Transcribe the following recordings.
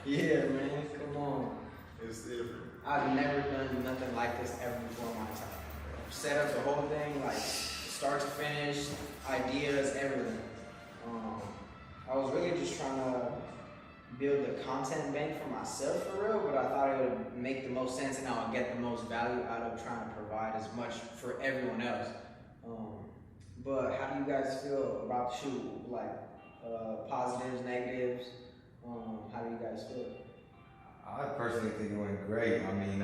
Yeah, man, come on. It's different. I've never done nothing like this ever before in my time. Set up the whole thing, like start to finish, ideas, everything. I was really just trying to build the content bank for myself for real, but I thought it would make the most sense and I would get the most value out of trying to provide as much for everyone else. But how do you guys feel about the shoot? Like positives, negatives? How do you guys feel? I personally think it went great. I mean,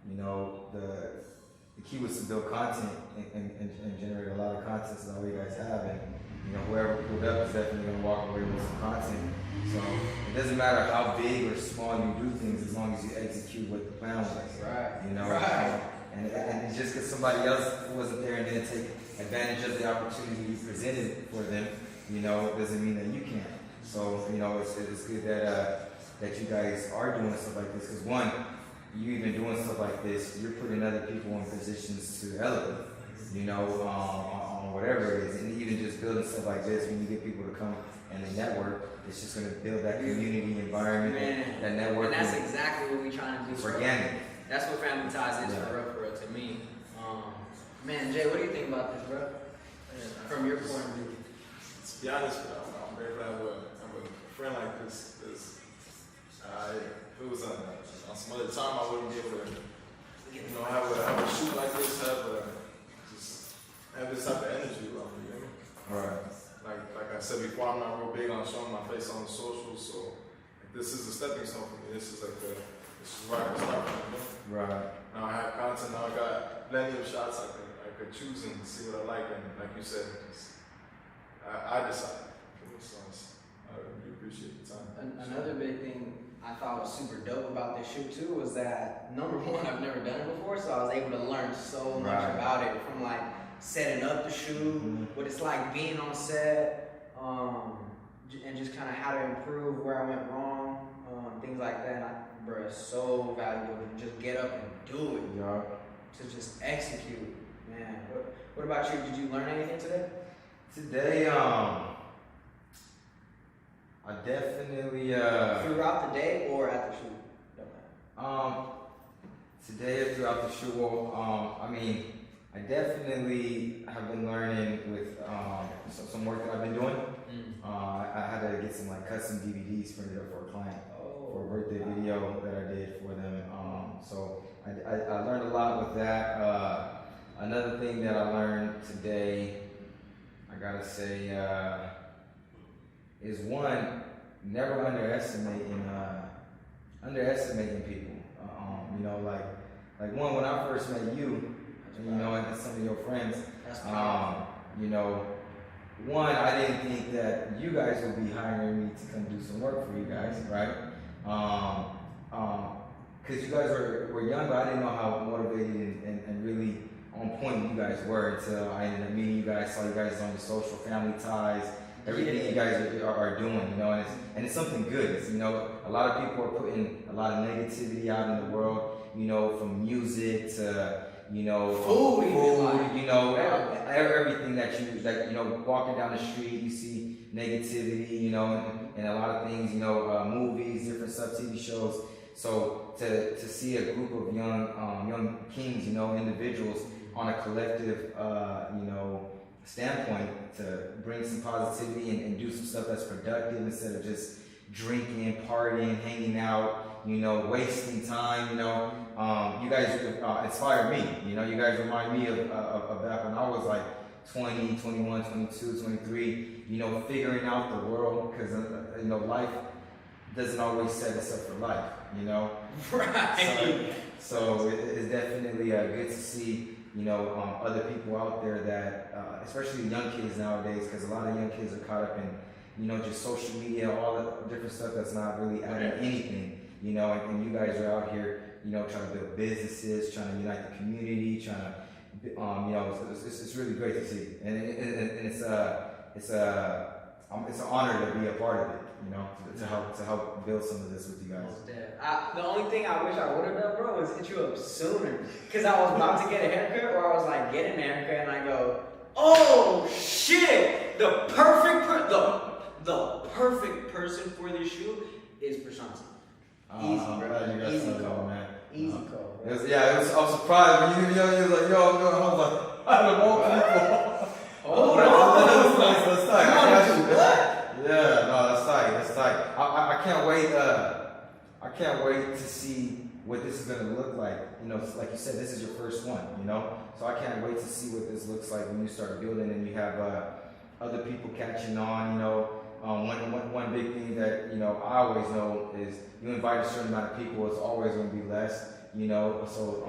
you know, the key was to build content and generate a lot of content, so that way you guys have, and you know, whoever pulled up is definitely gonna walk away with some content. So it doesn't matter how big or small you do things, as long as you execute what the plan was. Right. You know, right. and just because somebody else wasn't there and didn't take advantage of the opportunity you presented for them, you know, doesn't mean that you can't. So you know, it's good that that you guys are doing stuff like this, because one, you even doing stuff like this, you're putting other people in positions to elevate, you know, on whatever it is, and even just building stuff like this, when you get people to come and they network, it's just going to build that community environment, Man. that network. And that's exactly what we're trying to do. It's organic. That's what Family Ties is for real to me. Man, Jay, what do you think about this, bro? From your point of view. To be honest, I'm very glad I have a friend like this. If it was on some other time, I wouldn't be able to, you know, have a shoot like this, just have this type of energy around me, you know? All right. Like I said before, I'm not real big on showing my face on the socials, so this is a stepping stone for me. This is where I can start from. You know? Right. Now I have content. Now I got plenty of shots I could choose and see what I like, and like you said, I decide. So I really appreciate the time. Another big thing I thought was super dope about this shoot too was that number one, I've never done it before, so I was able to learn so much about it, from like setting up the shoot, what it's like being on set, and just kind of how to improve where I went wrong, things like that. Bro, it's so valuable to just get up and do it. Yeah. To just execute, man. What about you? Did you learn anything today? Today, I definitely Throughout the day or at the shoot? today or throughout the shoot, well, I mean, I definitely have been learning with some work that I've been doing. I had to get some like custom DVDs printed up for a client for a birthday video that I did for them. So I learned a lot with that. Another thing that I learned today, I gotta say, is one, never underestimating people. You know, like one, when I first met you, you know, and some of your friends, you know, one, I didn't think that you guys would be hiring me to come do some work for you guys, right? Because you guys were young, but I didn't know how motivated and really on point you guys were until I ended up meeting you guys, saw you guys on the social, Family Ties, everything you guys are doing, you know, and it's something good. It's, you know, a lot of people are putting a lot of negativity out in the world, you know, from music to, you know, food, you know, everything that you know, walking down the street, you see negativity, you know, and a lot of things, you know, movies, different sub-TV shows. So to see a group of young kings, you know, individuals on a collective, you know, standpoint to bring some positivity and do some stuff that's productive instead of just drinking, partying, hanging out, you know, wasting time, you know. You guys inspire me, you know, you guys remind me of back when I was like 20, 21, 22, 23, you know, figuring out the world, because, you know, life doesn't always set us up for life, you know. Right. So it's definitely good to see, you know, other people out there that, especially young kids nowadays, because a lot of young kids are caught up in, you know, just social media, all the different stuff that's not really adding anything, you know, and you guys are out here, you know, trying to build businesses, trying to unite the community, trying to, you know, it's really great to see, and it's an honor to be a part of it, you know, to help build some of this with you guys. The only thing I wish I would have done, bro, was hit you up sooner, because I was about to get a haircut, or I was like getting a haircut, and I go, oh shit, the perfect person for this shoot is Prashanti. Easy, I'm bro. glad you got Easy something call. on, man. Easy call. It was, yeah, it was, I was surprised when you was like, yo, I was like, out of all people. Hold That's tight. I got you. Yeah, no, that's tight. I can't wait. I can't wait to see what this is gonna look like. You know, like you said, this is your first one. You know, so I can't wait to see what this looks like when you start building and you have other people catching on. You know, one big thing that I always know is you invite a certain amount of people, it's always gonna be less. You know, so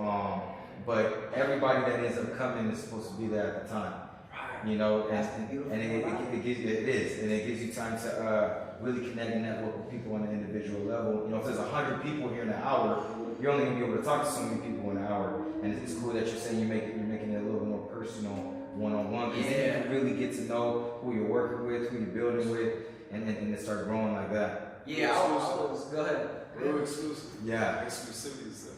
but everybody that ends up coming is supposed to be there at the time. You know, and it gives you, it is, and it gives you time to really connect and network with people on an individual level. You know, if there's 100 people here in an hour, you're only gonna be able to talk to so many people in an hour. And it's cool that you're saying you're making it a little more personal, one-on-one, because then you can really get to know who you're working with, who you're building with, and then start growing like that. Yeah, I was go ahead. Real exclusive. Yeah. Exclusivity is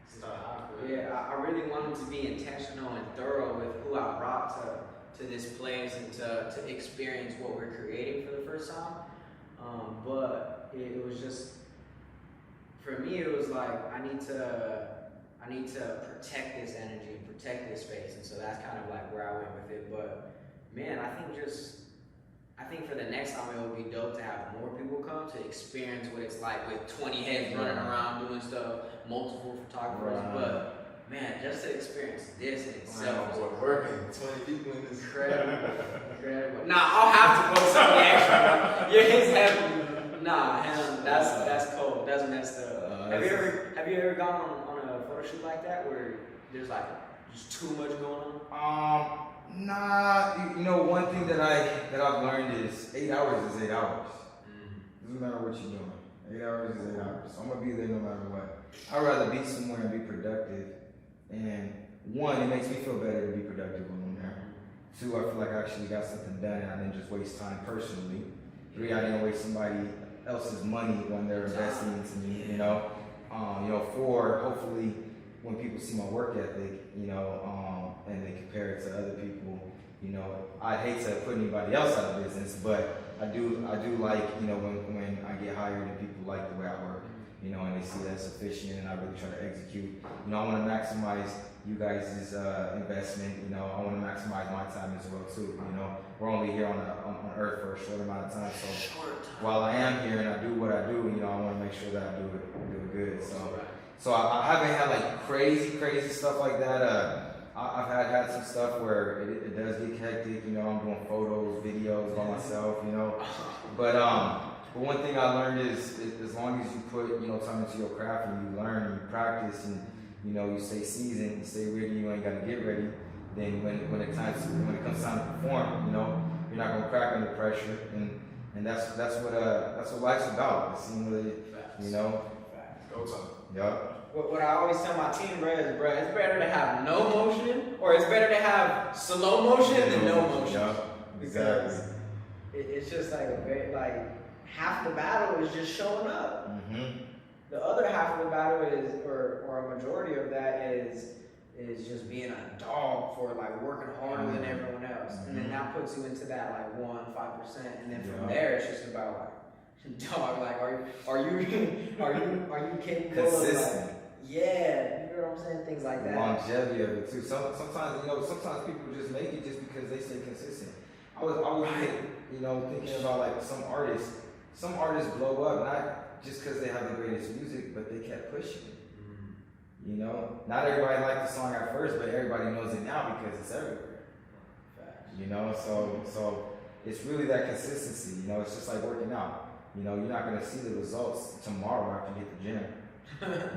it's not. Yeah, I really wanted to be intentional and thorough with who I brought to this place and to experience what we're creating for the first time. But it was just, for me, it was like I need to protect this energy and protect this space, and so that's kind of like where I went with it. But man, I think for the next time it would be dope to have more people come to experience what it's like with 20 heads running around doing stuff, multiple photographers. Right. But man, just to experience this in itself Wow, is working 20 people in this. incredible. Nah, I'll have to book something extra. Bro. Yeah, it's heavy. Nah, hell, that's cold. That's messed up. Have you ever gone on a photo shoot like that where there's like just too much going on? Nah. You know, one thing that I've learned is 8 hours is 8 hours. Doesn't matter what you're doing. 8 hours is 8 hours. So I'm gonna be there no matter what. I'd rather be somewhere and be productive. And one, it makes me feel better to be productive when I'm there. Two, I feel like I actually got something done and I didn't just waste time personally. Three, I didn't waste somebody else's money when they're investing into me, you know. Four, hopefully when people see my work ethic, and they compare it to other people, I hate to put anybody else out of business, but I do like, when I get hired and people like the way I work. And they see that's efficient and I really try to execute. I want to maximize you guys' investment. I want to maximize my time as well too. We're only here on Earth for a short amount of time. So while I am here and I do what I do, I want to make sure that I do it good. So I haven't had like crazy stuff like that. I've had some stuff where it does get hectic. I'm doing photos, videos by myself. But one thing I learned is as long as you put, time into your craft and you learn and you practice and, you stay seasoned, you stay ready, you ain't got to get ready, then when it comes time to perform, you're not going to crack under pressure. And that's what life's about. It's really, Go time. Yup. What I always tell my team, bro, it's better to have no motion, or it's better to have slow motion than no motion. Yup. Because Exactly. it's just like half the battle is just showing up. Mm-hmm. The other half of the battle is, or a majority of that is just being a dog for like working harder than everyone else, and then that puts you into that like 1-5%, and then from there it's just about like, dog, like are you capable Consistent. of like, yeah, you know what I'm saying, things like that. Longevity of it too. Sometimes people just make it just because they stay consistent. I was thinking about like some artists blow up not just because they have the greatest music, but they kept pushing it. Not everybody liked the song at first, but everybody knows it now because it's everywhere. So it's really that consistency. It's just like working out. You're not gonna see the results tomorrow after you hit the gym.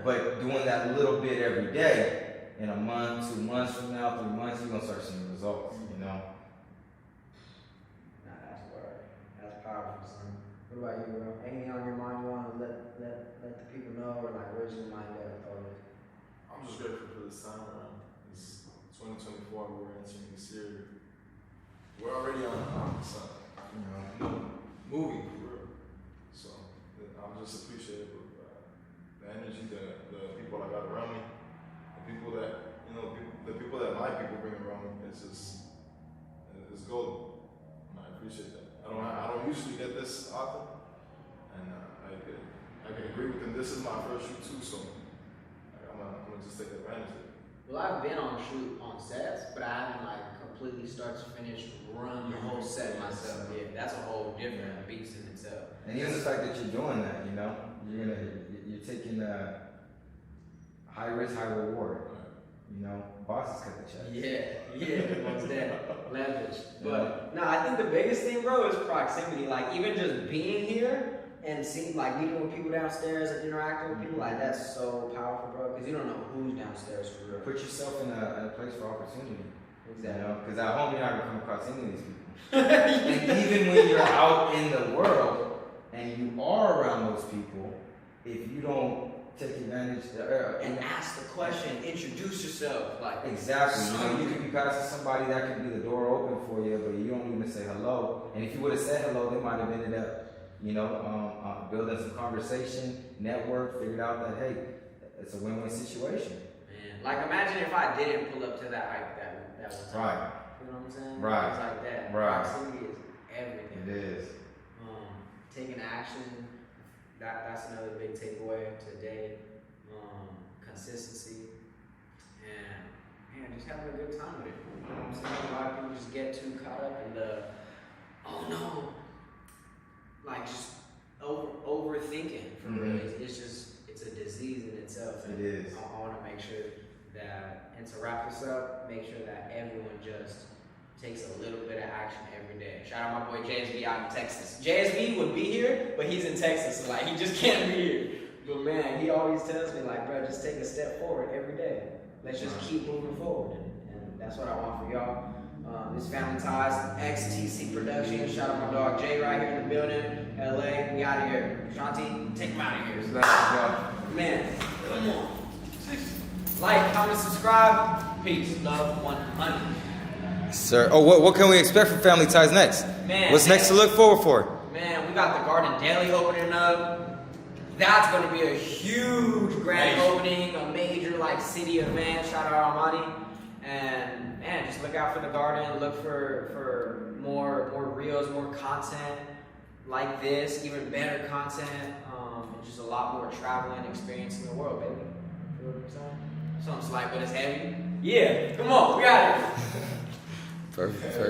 But doing that little bit every day, in a month, 2 months from now, 3 months, you're gonna start seeing results. Nah, that's word. That's powerful, son. What about you, bro? Anything on your mind you want to let the people know, or like where's your mind at with all this? I'm just grateful for this time around. It's 2024, we're entering this year. We're already on moving for real. So I'm just appreciative of the energy, the people I got around me, the people that my people bring around me. It's golden. And I appreciate that. I don't usually get this often, and I can agree with them this this is my first shoot too, so like, I'm gonna just take advantage of it. Well, I've been on shoot on sets, but I haven't like completely start to finish run the whole set myself. Yeah, that's a whole different beast in itself. And even the fact that you're doing that, you know, you're taking a high risk, high reward. You know, bosses cut the check. Yeah, once that leverage. But no, I think the biggest thing, bro, is proximity. Like even just being here and seeing, like meeting with people downstairs and interacting with people, like that's so powerful, bro. Because you don't know who's downstairs for real. Put yourself in a place for opportunity. Exactly. You know, because at home you're not gonna come across any of these people. And even when you're out in the world and you are around those people, if you don't take advantage And ask the question, introduce yourself, like exactly. You know, you could be passing somebody that could be the door open for you, but you don't even say hello. And if you would have said hello, they might have ended up, you know, building some conversation, network, figured out that hey, it's a win-win situation. Man, like imagine if I didn't pull up to that hike that one time. Right. You know what I'm saying? Right. It's like that. Right. Proximity is everything. It is. Taking action. That's another big takeaway today. Consistency and man, just having a good time with it. You know what I'm saying? A lot of people just get too caught up in the oh no, like just overthinking for real. It's a disease in itself. It is. I want to make sure that, and to wrap this up, make sure that everyone just takes a little bit of action every day. Shout out my boy JSV out in Texas. JSV would be here, but he's in Texas, so like he just can't be here. But man, he always tells me like, bro, just take a step forward every day. Let's just keep moving forward, and that's what I want for y'all. This Family Ties, XTC Production. Shout out my dog Jay right here in the building, LA. We out of here. Shanti, take him out of here. Man, come on. Like, comment, subscribe. Peace, love, 100. Sir, oh, what can we expect from Family Ties next? Man, what's next to look forward for? Man, we got the Garden Daily opening up. That's going to be a huge grand opening, a major like city event. Shout out Almighty. And man, just look out for the garden. Look for more reels, more content like this, even better content, and just a lot more traveling, experiencing the world, baby. Feel what I'm saying? Something slight, but it's heavy. Yeah, come on, we got it. Perfect.